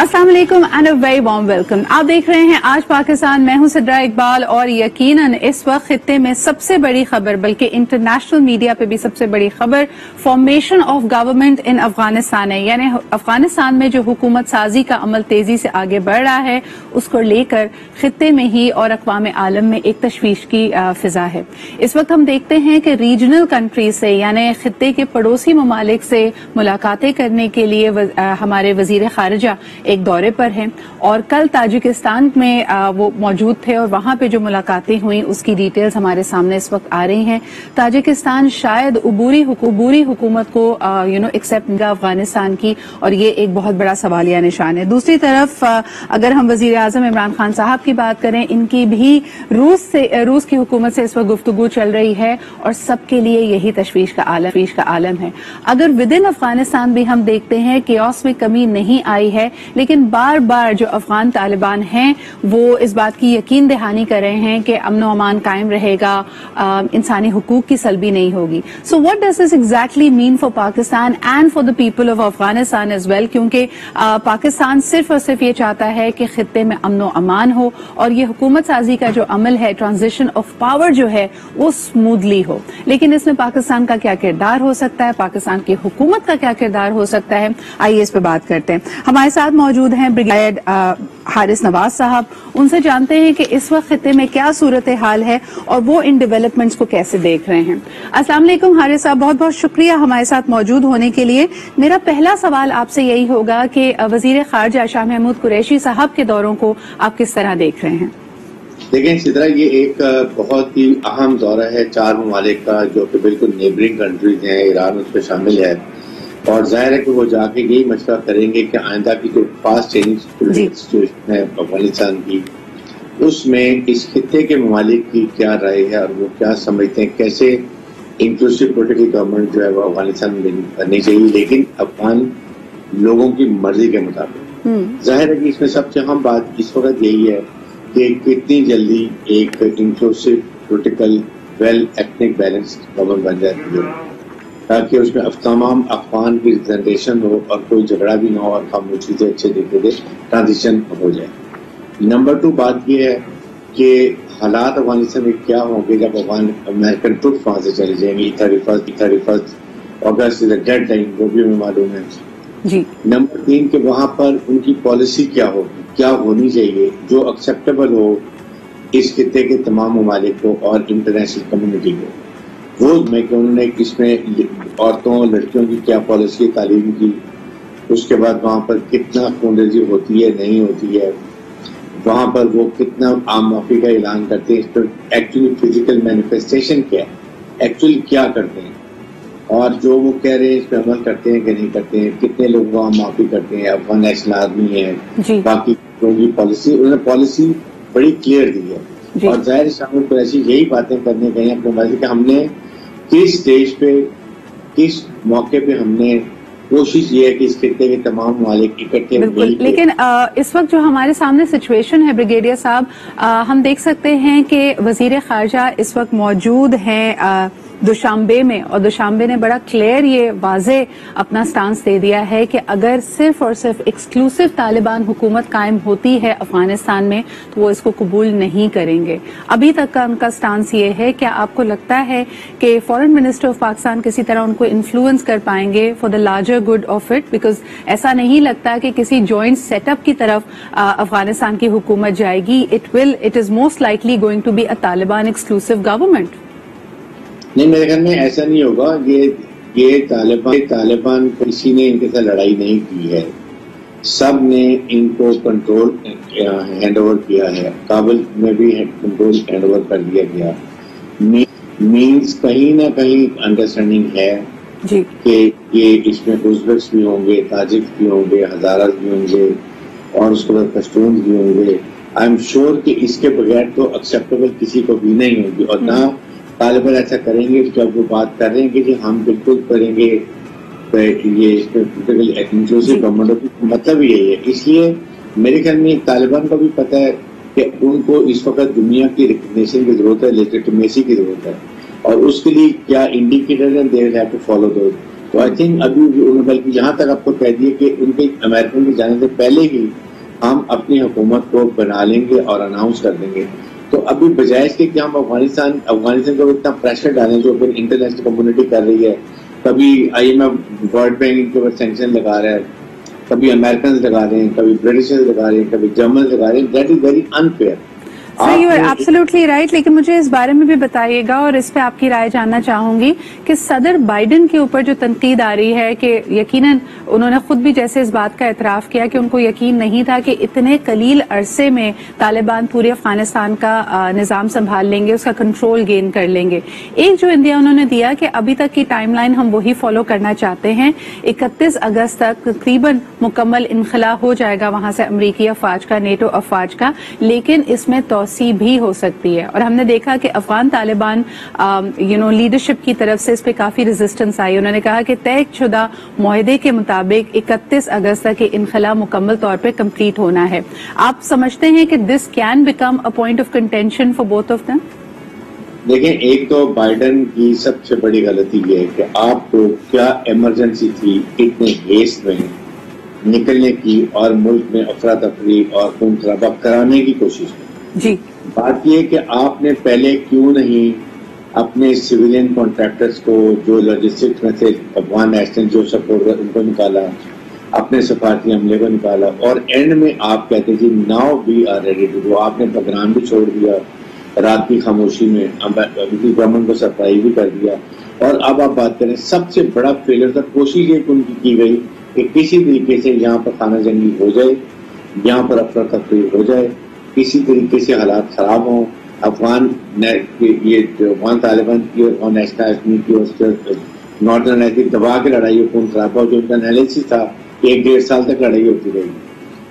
अस्सलाम वालेकुम and a very warm welcome. आप देख रहे हैं आज पाकिस्तान, मैं हूं सिद्रा इकबाल और यकीनन इस वक्त खित्ते में सबसे बड़ी खबर, बल्कि इंटरनेशनल मीडिया पे भी सबसे बड़ी खबर formation of government in Afghanistan है। यानी अफगानिस्तान में जो हुकूमत साजी का अमल तेजी से आगे बढ़ रहा है, उसको लेकर खित्ते में ही और अक़वाम आलम में एक तशवीश की फिजा है। इस वक्त हम देखते हैं कि रीजनल कंट्रीज से यानी खित्ते के पड़ोसी ममालिक से मुलाकातें करने के लिए हमारे वजीर खारिजा एक दौरे पर हैं और कल ताजिकिस्तान में वो मौजूद थे और वहां पे जो मुलाकातें हुई उसकी डिटेल्स हमारे सामने इस वक्त आ रही हैं। ताजिकिस्तान शायद उबूरी हुकूमत को एक्सेप्ट नहीं अफगानिस्तान की, और ये एक बहुत बड़ा सवालिया निशान है। दूसरी तरफ अगर हम वजीर आजम इमरान खान साहब की बात करें, इनकी भी रूस की हुकूमत से इस वक्त गुफ्तगू चल रही है और सबके लिए यही तशवीश का आलम है। अगर विद इन अफगानिस्तान भी हम देखते हैं कियोस में कमी नहीं आई है, लेकिन बार बार जो अफगान तालिबान हैं वो इस बात की यकीन दहानी कर रहे हैं कि अमन अमान कायम रहेगा, इंसानी हुकूक की सल्बी नहीं होगी। So what does this exactly mean for Pakistan and for the people of Afghanistan as well, क्योंकि पाकिस्तान सिर्फ और सिर्फ ये चाहता है कि खित्ते में अमन अमान हो और ये हुकूमत साजी का जो अमल है, ट्रांजिशन ऑफ पावर जो है, वो स्मूथली हो। लेकिन इसमें पाकिस्तान का क्या किरदार हो सकता है, पाकिस्तान की हुकूमत का क्या किरदार हो सकता है, आइए इस पर बात करते हैं। हमारे साथ मौजूद हैं ब्रिगेडियर हारिस नवाज साहब। उनसे जानते हैं कि इस वक्त खित्ते में क्या सूरत हाल है और वो इन डेवलपमेंट्स को कैसे देख रहे हैं। अस्सलाम वालेकुम हारिस साहब, बहुत बहुत शुक्रिया हमारे साथ मौजूद होने के लिए। मेरा पहला सवाल आपसे यही होगा कि वजीर खारजा शाह महमूद कुरैशी साहब के दौरों को आप किस तरह देख रहे हैं? देखें सिद्रा, ये एक बहुत ही अहम दौरा है 4 ममालिक का, जो कि बिल्कुल नेबरिंग कंट्रीज हैं, ईरान उसमें शामिल है, और जाहिर है कि वो जाके यही मशवरा करेंगे कि आइंदा की जो फास्ट चेंजिंग सिचुएशन है अफगानिस्तान की, उसमें इस खित्ते के ममालिक की क्या राय है और वो क्या समझते हैं, कैसे इंक्लूसिव पोलिटिकल गवर्नमेंट जो है वो अफगानिस्तान में करनी चाहिए, लेकिन अफगान लोगों की मर्जी के मुताबिक। जाहिर है कि इसमें सबसे अहम बात इस वक्त यही है कि कितनी जल्दी एक inclusive political well ethnic balance government बन जाती है, ताकि उसमें तमाम अफगान की रिप्रेजेंटेशन हो और कोई झगड़ा भी ना हो और खामोशी से अच्छे तरीके से ट्रांजिशन हो जाए। नंबर 2 बात यह है कि हालात अफगानिस्तान में क्या होंगे जब अमेरिकन ट्रूप्स वहां से चले जाएंगे। 31 अगस्त डेड लाइन, वो भी हमें मालूम है जी। नंबर 3 के वहां पर उनकी पॉलिसी क्या होगी, क्या होनी चाहिए जो एक्सेप्टेबल हो इस खित्ते के तमाम ममालिक को और इंटरनेशनल कम्युनिटी को। वो में कि उन्होंने इसमें औरतों और लड़कियों की क्या पॉलिसी तालीम की, उसके बाद वहाँ पर कितना खूनरेजी होती है नहीं होती है, वहाँ पर वो कितना आम माफी का ऐलान करते हैं, इस पर एक्चुअली फिजिकल मैनिफेस्टेशन क्या है, एक्चुअली क्या करते हैं, और जो वो कह रहे हैं इस पर अमल करते हैं कि नहीं करते हैं, कितने लोग आम माफी करते हैं, अफगान नेशनल आर्मी है, बाकी लोगों की पॉलिसी, उन्होंने पॉलिसी बड़ी क्लियर दी है। और जाहिर शामिल को ऐसी यही बातें करने गए हैं अपने बात कि हमने किस स्टेज पे किस मौके पे हमने कोशिश ये है कि इस खित्ते के तमाम मालिक इकट्ठे। बिल्कुल, लेकिन इस वक्त जो हमारे सामने सिचुएशन है ब्रिगेडियर साहब, हम देख सकते हैं कि वजीर खारजा इस वक्त मौजूद हैं दुशांबे में, और दुशांबे ने बड़ा क्लियर ये वाजे अपना स्टांस दे दिया है कि अगर सिर्फ और सिर्फ एक्सक्लूसिव तालिबान हुकूमत कायम होती है अफगानिस्तान में तो वो इसको कबूल नहीं करेंगे। अभी तक का उनका स्टांस ये है। क्या आपको लगता है कि फॉरेन मिनिस्टर ऑफ पाकिस्तान किसी तरह उनको इन्फ्लुएंस कर पाएंगे for the larger good of it? Because ऐसा नहीं लगता कि किसी जॉइंट सेटअप की तरफ अफगानिस्तान की हुकूमत जाएगी। It is most likely going to be a Taliban exclusive government. नहीं, मेरे ख्याल में ऐसा नहीं होगा। ये तालिबान किसी ने इनके साथ लड़ाई नहीं की है, सब ने इनको कंट्रोल हैंड ओवर किया है। काबुल में भी कंट्रोल हैंड ओवर कर दिया गया। मीन्स कहीं ना कहीं अंडरस्टैंडिंग है कि ये इसमें उज़्बेक्स भी होंगे, ताजिक भी होंगे, हज़ारास भी होंगे और उसके बाद पश्तून भी होंगे। आई एम श्योर कि इसके बगैर तो एक्सेप्टेबल किसी को भी नहीं होगी, और ना तालिबान ऐसा करेंगे। जब वो बात कर रहे हैं कि जी हम बिल्कुल करेंगे ये इंक्लूसिव गवर्नमेंट, मतलब यही है। इसलिए मेरे ख्याल में तालिबान को भी पता है कि उनको इस वक्त दुनिया की रिकग्निशन की जरूरत है, लेजिटिमेसी की जरूरत है, और उसके लिए क्या इंडिकेटर है, दे हैव टू फॉलो दोस। تو آئی تھنک ابھی بلکہ یہاں تک آپ کو کہہ دیے کہ ان کے امریکن کے جانے سے پہلے ہی ہم اپنی حکومت کو بنا لیں گے اور اناؤنس کر دیں گے. تو ابھی بجائے اس کے کہ ہم افغانستان کو اتنا پریشر ڈالیں جو پھر انٹرنیشنل کمیونٹی کر رہی ہے, کبھی IMF ورلڈ بینک ان کے اوپر سینکشن لگا رہا ہے, کبھی امریکنز لگا رہے ہیں, کبھی برٹشرز لگا رہے ہیں, کبھی جرمنز لگا رہے ہیں. That is very unfair. Sir you are absolutely right, لیکن مجھے اس بارے میں بھی بتائیے گا اور اس پہ آپ کی رائے جاننا چاہوں گی کہ صدر بائیڈن کے اوپر جو تنقید آ رہی ہے کہ یقیناً انہوں نے خود بھی جیسے اس بات کا اعتراف کیا کہ ان کو یقین نہیں تھا کہ اتنے قلیل عرصے میں طالبان پورے افغانستان کا نظام سنبھال لیں گے, اس کا کنٹرول گین کر لیں گے. ایک جو اندیا انہوں نے دیا کہ ابھی تک کی ٹائم لائن ہم وہی فالو کرنا چاہتے ہیں, 31 اگست تک تقریباً مکمل انخلا ہو جائے گا وہاں سے امریکی افواج کا, نیٹو افواج کا, لیکن اس میں توسیع بھی ہو سکتی ہے. اور ہم نے دیکھا کہ افغان طالبان لیڈرشپ کی طرف سے اس پہ کافی ریزسٹنس آئی. انہوں نے کہا کہ طے شدہ معاہدے کے مطابق 31 اگست تک یہ انخلا مکمل طور پہ کمپلیٹ ہونا ہے. آپ سمجھتے ہیں کہ this can become a point of contention for both of them? دیکھیں, ایک تو بائیڈن کی سب سے بڑی غلطی یہ ہے کہ آپ کو کیا ایمرجنسی تھی اتنے ہیسٹ میں نکلنے کی اور ملک میں افراتفری اور خون خرابہ کرانے کی کوشش کی. جی, بات یہ کہ آپ نے پہلے کیوں نہیں اپنے سویلین کانٹریکٹرز کو جو لاجسٹکس میں تھے افغان نیشنل جو سپورٹ ان کو نکالا, اپنے سفارتی عملے کو نکالا, اور اینڈ میں آپ کہتے جی now we are ready to go. آپ نے پروگرام بھی چھوڑ دیا رات کی خاموشی میں, گورنمنٹ کو سرپرائز بھی کر دیا, اور اب آپ بات کریں سب سے بڑا فیلئر تھا کوشش یہ ان کی گئی کہ کسی طریقے سے یہاں پر خانہ جنگی ہو جائے, یہاں پر افراتفری ہو جائے, کسی طریقے سے حالات خراب ہوں, افغان طالبان کی اور نیشنل کی نارتھرن کی دبا کے لڑائی ہو, خون خراب ہو, جو ان کا انالیسس تھا کہ 1-1.5 سال تک لڑائی ہوتی رہی.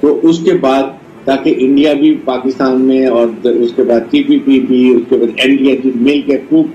تو اس کے بعد تاکہ انڈیا بھی پاکستان میں اور اس کے بعد TPP بھی, اس کے بعد NDA بھی مل کے خوب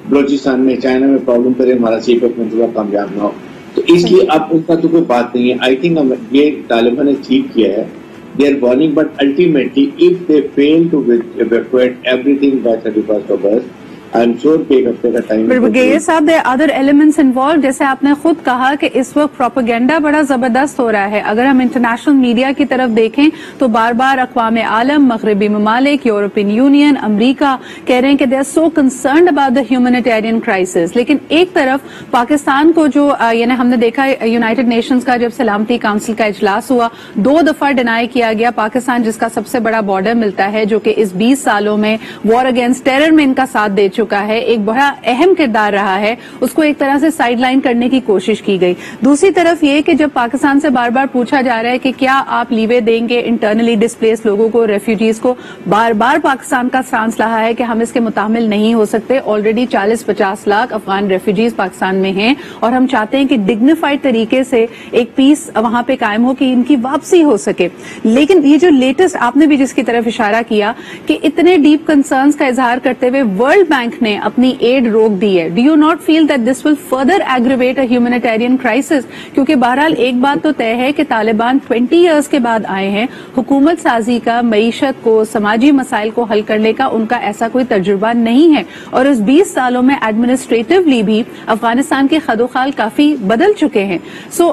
بلوچستان میں چائنا میں پرابلم کرے, ہمارا CPEC منصوبہ کامیاب نہ ہو. تو اس لیے اب ان کا تو کوئی بات نہیں ہے. آئی تھنک یہ طالبان نے ٹھیک کیا ہے, they are warning, but ultimately if they fail to evacuate everything by 31st August, I'm sure کہ ایک ہفتے کا ٹائم. برگیڈیئر صاحب, there are other elements involved. جیسے آپ نے خود کہا کہ اس وقت پروپیگنڈا بڑا زبردست ہو رہا ہے. اگر ہم انٹرنیشنل میڈیا کی طرف دیکھیں تو بار بار اقوام عالم, مغربی ممالک, یورپین یونین, امریکہ کہہ رہے ہیں کہ they are so concerned about the humanitarian crisis. لیکن ایک طرف پاکستان کو جو یعنی ہم نے دیکھا یونائٹڈ نیشنز کا جب سلامتی کونسل کا اجلاس ہوا 2 دفعہ ڈینائی کیا گیا پاکستان, جس کا سب سے بڑا بارڈر ملتا ہے, جو کہ اس 20 سالوں میں وار اگینسٹ ٹیرر میں ان کا ساتھ دے چکا ہے, ایک بڑا اہم کردار رہا ہے, اس کو ایک طرح سے سائیڈ لائن کرنے کی کوشش کی گئی. دوسری طرف یہ کہ جب پاکستان سے بار بار پوچھا جا رہا ہے کہ کیا آپ لیوے دیں گے انٹرنلی ڈسپلیس لوگوں کو, ریفیوجیز کو, بار بار پاکستان کا سٹانس رہا ہے کہ ہم اس کے متحمل نہیں ہو سکتے. آلریڈی 40-50 لاکھ افغان ریفیوجیز پاکستان میں ہیں اور ہم چاہتے ہیں کہ ڈگنیفائڈ طریقے سے ایک پیس وہاں پہ قائم ہو کہ ان کی واپسی ہو سکے. لیکن یہ جو لیٹسٹ آپ نے بھی جس کی طرف اشارہ کیا کہ اتنے ڈیپ کنسرنز کا اظہار کرتے ہوئے ورلڈ بینک نے اپنی ایڈ روک دی ہے, do you not feel that this will further aggravate a humanitarian crisis? کیونکہ بہرحال ایک بات تو طے ہے کہ طالبان 20 ایئرس کے بعد آئے ہیں, حکومت سازی کا, معیشت کو, سماجی مسائل کو حل کرنے کا ان کا ایسا کوئی تجربہ نہیں ہے, اور اس 20 سالوں میں ایڈمنسٹریٹولی بھی افغانستان کے خد و خال کافی بدل چکے ہیں. سو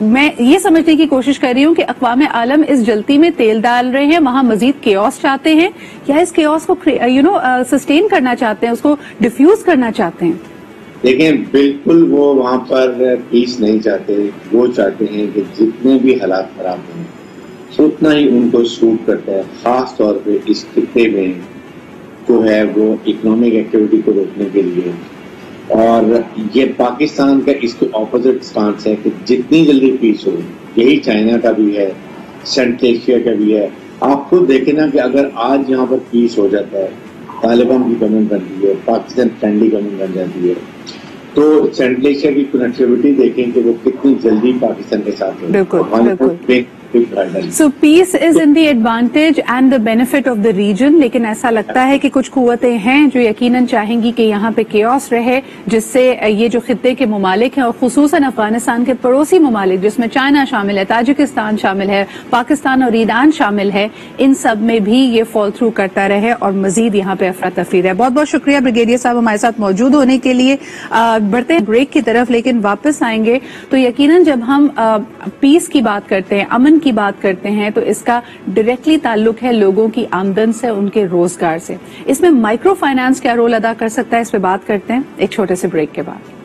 میں یہ سمجھنے کی کوشش کر رہی ہوں کہ اقوام عالم اس جلتی میں تیل ڈال رہے ہیں, وہاں مزید کیوس چاہتے ہیں یا اس کیوس کو سسٹین کرنا چاہتے ہیں, اس کو ڈیفیوز کرنا چاہتے ہیں؟ دیکھیں, بالکل وہ وہاں پر پیس نہیں چاہتے, وہ چاہتے ہیں کہ جتنے بھی حالات خراب ہیں اتنا ہی ان کو سوٹ کرتا ہے, خاص طور پہ اس خطے میں جو ہے وہ اکنامک ایکٹیویٹی کو روکنے کے لیے. اور یہ پاکستان کا اس کے اپوزٹ سٹانس ہے کہ جتنی جلدی پیس ہو, یہی چائنا کا بھی ہے, سینٹرل ایشیا کا بھی ہے. آپ خود دیکھیں نا کہ اگر آج یہاں پر پیس ہو جاتا ہے, طالبان کی گورنمنٹ بنتی ہے, پاکستان فرینڈلی گورنمنٹ بن جاتی ہے, تو سینٹرل ایشیا کی کنیکٹیوٹی دیکھیں کہ وہ کتنی جلدی پاکستان کے ساتھ ہے. Big hurdle. So peace is in the advantage and the benefit of the region, लेकिन ऐसा लगता है कि कुछ कुव्वतें हैं जो यकीनन चाहेंगी कि यहाँ पे केओस रहे, जिससे ये जो खित्ते के ममालिक हैं और खुसूसन अफगानिस्तान के पड़ोसी ममालिक जिसमें चाइना शामिल है, ताजिकिस्तान शामिल है, पाकिस्तान और ईरान शामिल है, इन सब में भी ये फॉल थ्रू करता रहे और मजीद यहाँ पे अफरा तफरी रहे। बहुत बहुत शुक्रिया ब्रिगेडियर साहब हमारे साथ मौजूद होने के लिए। बढ़ते हैं ब्रेक की तरफ, लेकिन वापस आएंगे तो यकीनन जब हम पीस की बात करते हैं, अमन की बात करते हैं, तो इसका डायरेक्टली ताल्लुक है लोगों की आमदन से, उनके रोजगार से। इसमें माइक्रो फाइनेंस क्या रोल अदा कर सकता है, इस पे बात करते हैं एक छोटे से ब्रेक के बाद।